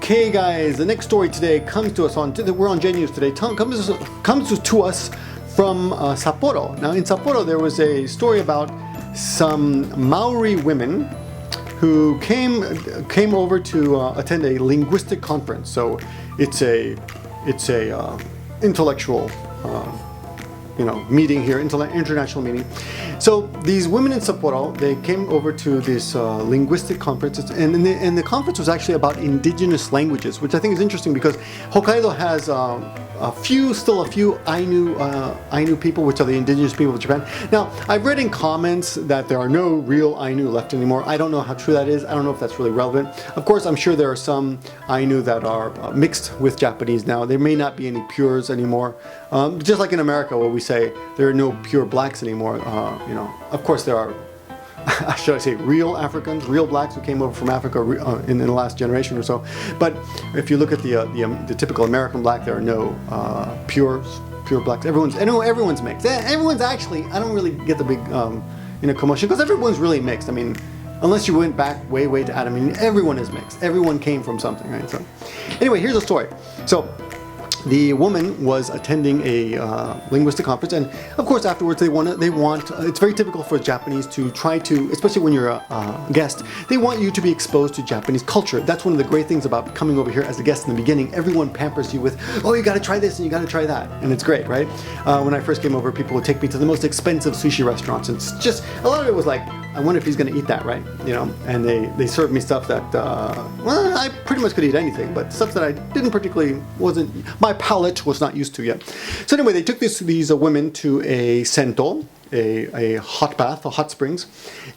Okay, guys, the next story today comes to us we're on J News today. Comes to us from Sapporo. Now, in Sapporo, there was a story about some Maori women who came over to attend a linguistic conference. So it's a intellectual meeting here, international meeting. So these women in Sapporo, they came over to this linguistic conference, and the conference was actually about indigenous languages, which I think is interesting because Hokkaido has still a few Ainu people, which are the indigenous people of Japan. Now, I've read in comments that there are no real Ainu left anymore. I don't know how true that is. I don't know if that's really relevant. Of course, I'm sure there are some Ainu that are mixed with Japanese now. There may not be any pures anymore. Just like in America, where we say there are no pure blacks anymore. Of course there are. Should I say real Africans, real blacks who came over from Africa in the last generation or so. But if you look at the typical American black, there are no pure blacks. Everyone's mixed. Everyone's actually. I don't really get the big commotion because everyone's really mixed. I mean, unless you went back way to Adam, everyone is mixed. Everyone came from something, right? So, anyway, here's the story. So, the woman was attending a linguistic conference, and of course afterwards they want. It's very typical for Japanese to try to, especially when you're a guest, they want you to be exposed to Japanese culture. That's one of the great things about coming over here as a guest in the beginning. Everyone pampers you with, oh, you got to try this and you got to try that, and it's great, right? When I first came over, people would take me to the most expensive sushi restaurants, and it's just a lot of it was like, I wonder if he's going to eat that, right? And they served me stuff that, I pretty much could eat anything, but stuff that I my palate was not used to yet. So anyway, they took these women to a sento, a hot bath, a hot springs,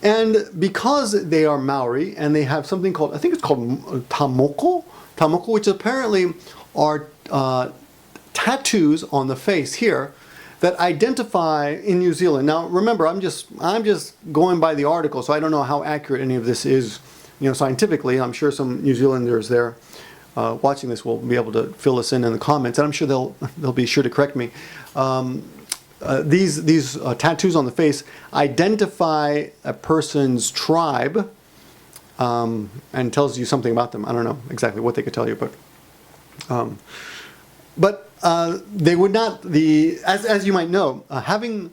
and because they are Maori and they have something called, I think it's called tamoko, which apparently are tattoos on the face here that identify in New Zealand. Now, remember, I'm just going by the article, so I don't know how accurate any of this is, scientifically. I'm sure some New Zealanders there watching this will be able to fill us in the comments, and I'm sure they'll be sure to correct me. These tattoos on the face identify a person's tribe and tells you something about them. I don't know exactly what they could tell you, but they would not, as you might know, having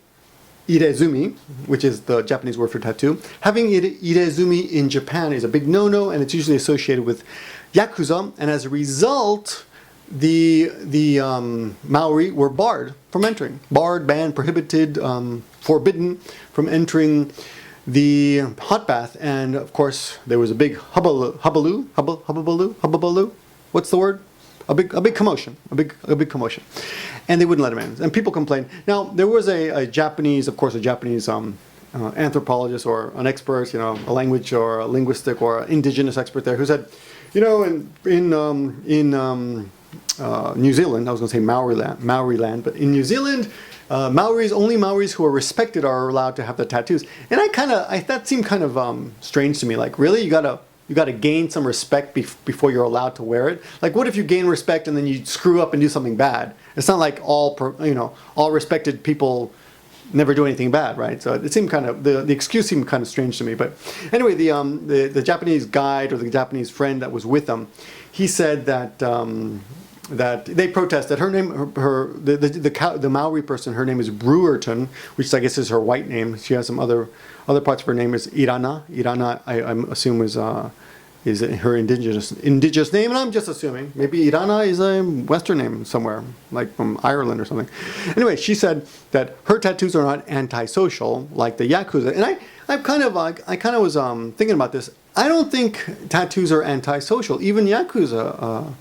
irezumi, which is the Japanese word for tattoo, having irezumi in Japan is a big no-no, and it's usually associated with Yakuza, and as a result, the Maori were barred from entering. Barred, banned, prohibited, forbidden from entering the hot bath, and of course there was a big hubbaloo. What's the word? A big commotion, a big commotion, and they wouldn't let him in. And people complained. Now there was a Japanese anthropologist or an expert, a language or a linguistic or an indigenous expert there who said, in New Zealand, I was going to say Maori land, but in New Zealand, only Maoris who are respected are allowed to have the tattoos. And that seemed kind of strange to me. Like, really, you gotta gain some respect before you're allowed to wear it. Like, what if you gain respect and then you screw up and do something bad? It's not like all respected people never do anything bad, right? So it seemed kind of, the excuse seemed kind of strange to me. But anyway, the Japanese guide or the Japanese friend that was with them, he said that they protested. Her name, the Maori person, her name is Brewerton, which I guess is her white name. She has some other parts of her name is Irana. Irana, I assume is her indigenous name, and I'm just assuming maybe Irana is a Western name somewhere, like from Ireland or something. Anyway, she said that her tattoos are not antisocial like the Yakuza, and I kind of was thinking about this. I don't think tattoos are antisocial. Even Yakuza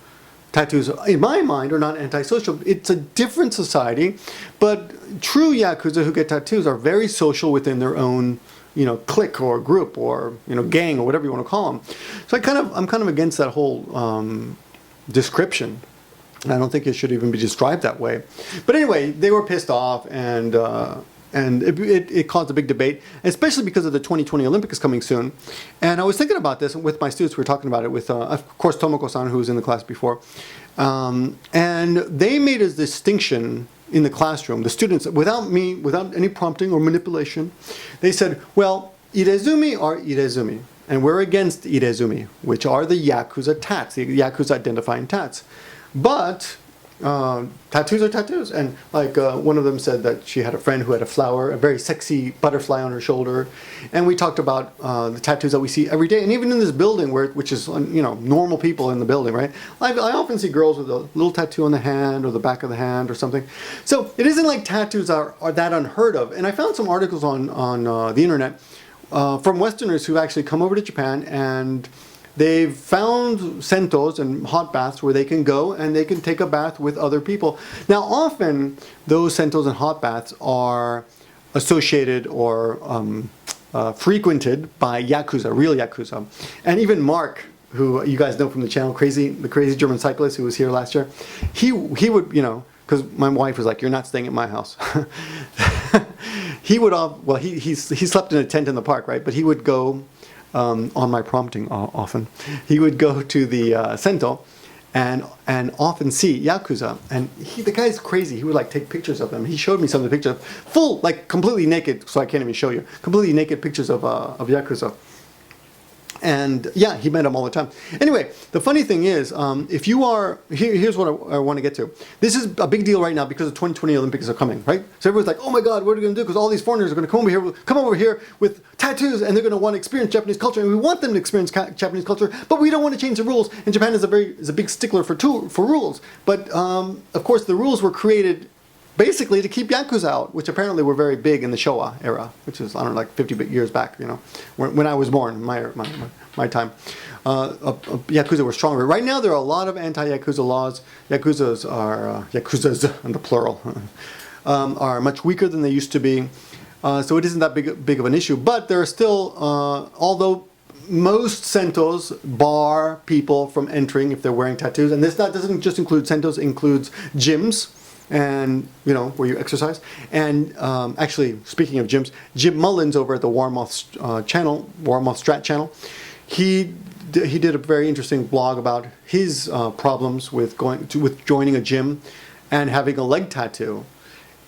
tattoos, in my mind, are not antisocial. It's a different society, but true Yakuza who get tattoos are very social within their own clique or group or gang or whatever you want to call them. So I'm kind of against that whole description. I don't think it should even be described that way. But anyway, they were pissed off, and it caused a big debate, especially because of the 2020 Olympics coming soon. And I was thinking about this with my students. We were talking about it with, of course, Tomoko-san, who was in the class before. And they made a distinction in the classroom. The students, without any prompting or manipulation, they said, well, irezumi are irezumi. and we're against irezumi, which are the Yakuza tats, the Yakuza identifying tats. But tattoos are tattoos. And like one of them said that she had a friend who had a flower, a very sexy butterfly on her shoulder. And we talked about the tattoos that we see every day. And even in this building, which is, normal people in the building, right? I often see girls with a little tattoo on the hand or the back of the hand or something. So it isn't like tattoos are that unheard of. And I found some articles on the internet from Westerners who actually come over to Japan, and they've found sentos and hot baths where they can go and they can take a bath with other people. Now, often those sentos and hot baths are associated or frequented by Yakuza, real Yakuza. And even Mark, who you guys know from the channel, the crazy German cyclist who was here last year, he would, because my wife was like, "You're not staying at my house." He would, he slept in a tent in the park, right? But he would go, on my prompting often, he would go to the Sento and often see Yakuza. And the guy's crazy. He would like take pictures of them. He showed me some of the pictures, full, like completely naked, so I can't even show you, completely naked pictures of Yakuza. And yeah, he met them all the time. Anyway, the funny thing is, if you are, here's what I want to get to. This is a big deal right now because the 2020 Olympics are coming, right? So everyone's like, "Oh my God, what are we going to do?" Because all these foreigners are going to come over here with tattoos, and they're going to want to experience Japanese culture, and we want them to experience Japanese culture, but we don't want to change the rules. And Japan is a big stickler for rules. But of course, the rules were created basically to keep Yakuza out, which apparently were very big in the Showa era, which is, I don't know, like 50 years back, when I was born, my time. Yakuza were stronger. Right now, there are a lot of anti-Yakuza laws. Yakuzas in the plural, are much weaker than they used to be. So it isn't that big of an issue. But there are still, although most sentos bar people from entering if they're wearing tattoos, and this doesn't just include sentos, it includes gyms, and where you exercise. And actually, speaking of gyms, Jim Mullins over at the Warmoth Strat channel, he did a very interesting blog about his problems with joining a gym and having a leg tattoo.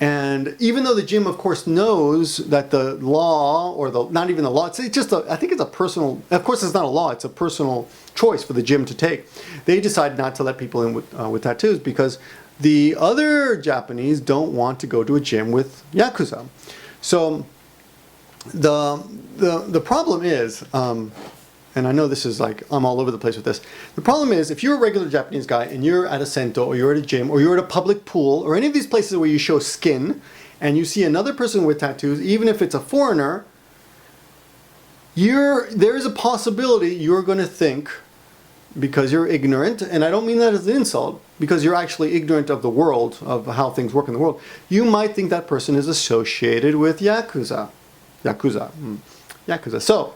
And even though the gym, of course, knows that the law, or not even the law, it's just I think it's a personal, of course it's not a law, it's a personal choice for the gym to take. They decided not to let people in with tattoos because the other Japanese don't want to go to a gym with Yakuza. So the problem is, and I know this is like, I'm all over the place with this. The problem is, if you're a regular Japanese guy and you're at a sento, or you're at a gym, or you're at a public pool, or any of these places where you show skin, and you see another person with tattoos, even if it's a foreigner, there is a possibility you're going to think, because you're ignorant, and I don't mean that as an insult, because you're actually ignorant of the world, of how things work in the world, you might think that person is associated with Yakuza. Yakuza. So,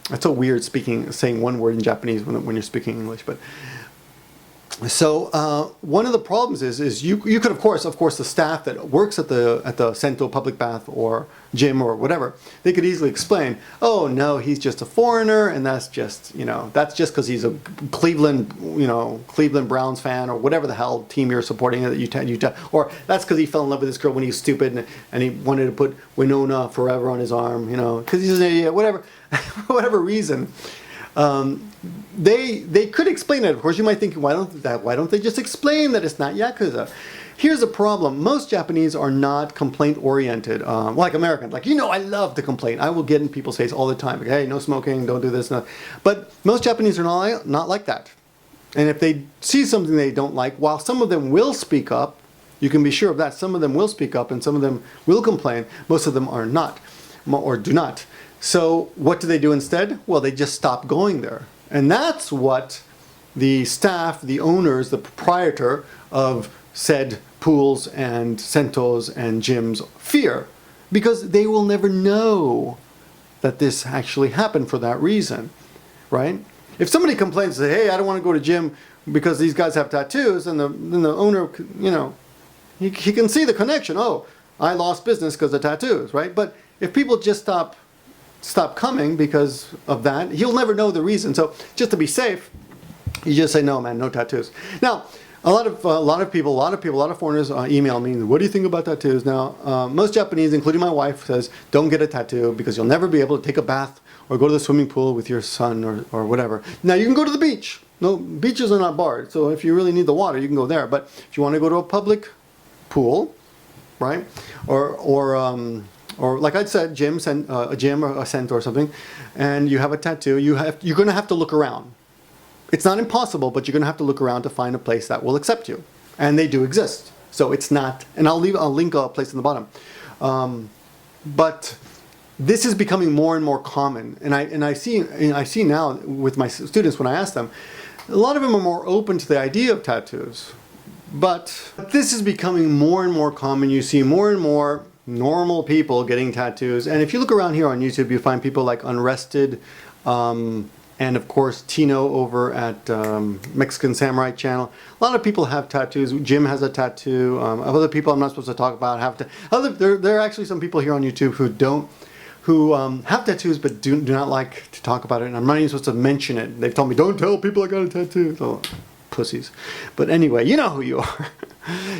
it's so weird saying one word in Japanese when you're speaking English, but so one of the problems is you could of course the staff that works at the Sento public bath or gym or whatever, they could easily explain, "Oh no, he's just a foreigner, and that's just because he's a Cleveland Browns fan, or whatever the hell team you're supporting at Utah, or that's because he fell in love with this girl when he was stupid and he wanted to put Winona forever on his arm, because he's an idiot, whatever." Whatever reason, they could explain it. Of course, you might think, why don't they just explain that it's not Yakuza? Here's a problem. Most Japanese are not complaint-oriented, like Americans. Like, I love to complain. I will get in people's face all the time. Like, hey, no smoking, don't do this. No. But most Japanese are not like that. And if they see something they don't like, while some of them will speak up, you can be sure of that. Some of them will speak up and some of them will complain. Most of them are not, or do not. So what do they do instead? Well, they just stop going there. And that's what the staff, the owners, the proprietor of said pools and sentos and gyms fear, because they will never know that this actually happened for that reason, right? If somebody complains and says, "Hey, I don't want to go to gym because these guys have tattoos," and then the owner, he can see the connection. Oh, I lost business because of tattoos, right? But if people just stop coming because of that, he'll never know the reason. So just to be safe, you just say, "No, man, no tattoos." Now, A lot of foreigners email me, what do you think about tattoos? Now, most Japanese, including my wife, says, don't get a tattoo because you'll never be able to take a bath or go to the swimming pool with your son or whatever. Now, you can go to the beach. No, beaches are not barred. So if you really need the water, you can go there. But if you want to go to a public pool, right? Or like I said, a gym or a center or something, and you have a tattoo, you're going to have to look around. It's not impossible, but you're going to have to look around to find a place that will accept you. And they do exist. So it's not, and I'll link a place in the bottom. But this is becoming more and more common. And I see now with my students when I ask them, a lot of them are more open to the idea of tattoos. But this is becoming more and more common. You see more and more normal people getting tattoos. And if you look around here on YouTube, you find people like Unrested, and of course Tino over at Mexican Samurai Channel. A lot of people have tattoos. Jim has a tattoo. Other people I'm not supposed to talk about have there are actually some people here on YouTube who have tattoos but do not like to talk about it, and I'm not even supposed to mention it. They've told me, don't tell people I got a tattoo. So, pussies. But anyway, you know who you are.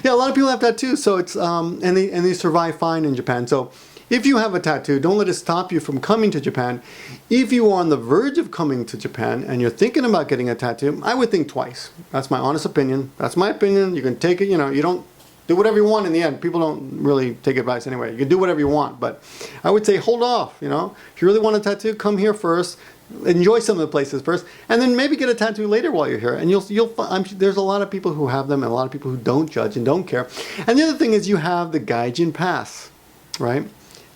Yeah, a lot of people have tattoos, so it's and they survive fine in Japan. So if you have a tattoo, don't let it stop you from coming to Japan. If you are on the verge of coming to Japan and you're thinking about getting a tattoo, I would think twice. That's my honest opinion. That's my opinion. You can take it, you don't do whatever you want in the end. People don't really take advice anyway. You can do whatever you want, but I would say hold off, If you really want a tattoo, come here first. Enjoy some of the places first, and then maybe get a tattoo later while you're here. And there's a lot of people who have them and a lot of people who don't judge and don't care. And the other thing is you have the Gaijin Pass, right?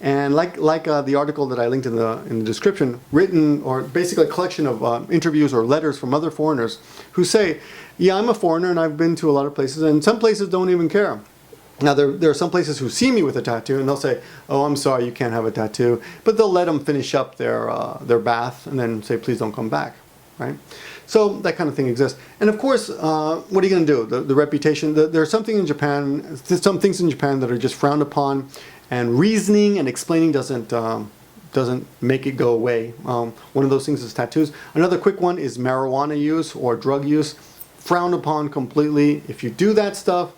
And like the article that I linked in the description, written, or basically a collection of interviews or letters from other foreigners who say, yeah, I'm a foreigner and I've been to a lot of places, and some places don't even care. Now, there are some places who see me with a tattoo and they'll say, oh, I'm sorry, you can't have a tattoo. But they'll let them finish up their bath and then say, please don't come back, right? So that kind of thing exists. And of course, what are you going to do? The reputation, there's some things in Japan that are just frowned upon, and reasoning and explaining doesn't make it go away. One of those things is tattoos. Another quick one is marijuana use or drug use. Frowned upon completely. If you do that stuff,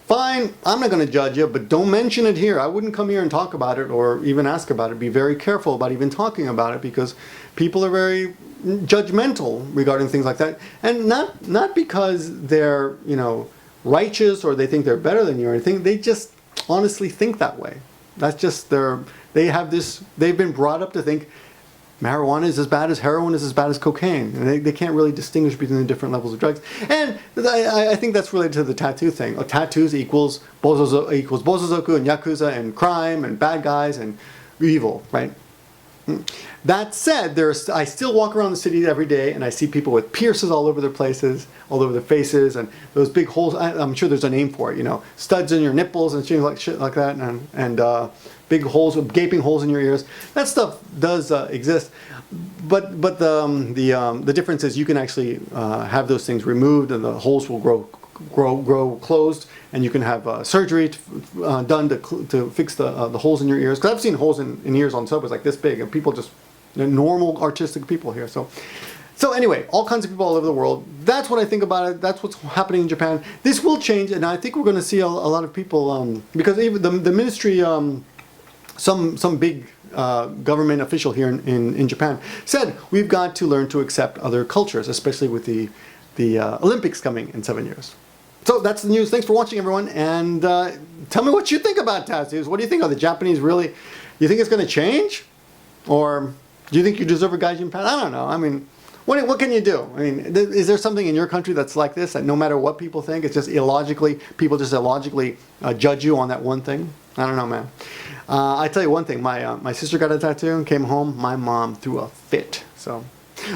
fine, I'm not going to judge you, but don't mention it here. I wouldn't come here and talk about it or even ask about it. Be very careful about even talking about it because people are very judgmental regarding things like that. And not because they're, righteous or they think they're better than you or anything. They just honestly think that way. That's just they've been brought up to think marijuana is as bad as heroin, is as bad as cocaine. And they can't really distinguish between the different levels of drugs. And I think that's related to the tattoo thing. Tattoos equals bozozoku and yakuza and crime and bad guys and evil, right? That said, I still walk around the city every day and I see people with pierces all over their places, all over their faces, and those big holes. I'm sure there's a name for it, studs in your nipples and shit like that, and big holes, gaping holes in your ears. That stuff does exist, but the difference is you can actually have those things removed and the holes will grow closed, and you can have surgery done to fix the holes in your ears. Because I've seen holes in ears on subways like this big, and people they're normal artistic people here. So anyway, all kinds of people all over the world. That's what I think about it. That's what's happening in Japan. This will change, and I think we're going to see a lot of people because even the ministry, some big government official here in Japan said we've got to learn to accept other cultures, especially with the Olympics coming in 7 years. So that's the news. Thanks for watching, everyone. And tell me what you think about tattoos. What do you think? Are the Japanese really, you think it's going to change? Or do you think you deserve a Gaijin Pass? I don't know. I mean, what can you do? I mean, is there something in your country that's like this, that no matter what people think, it's just people just illogically judge you on that one thing? I don't know, man. I tell you one thing. My sister got a tattoo and came home. My mom threw a fit. So,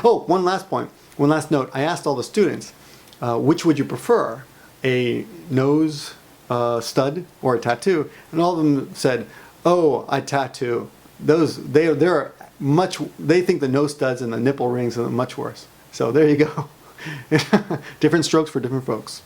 one last point. One last note. I asked all the students, which would you prefer? A nose stud or a tattoo? And all of them said, oh, a tattoo. They think the nose studs and the nipple rings are much worse. So there you go. Different strokes for different folks.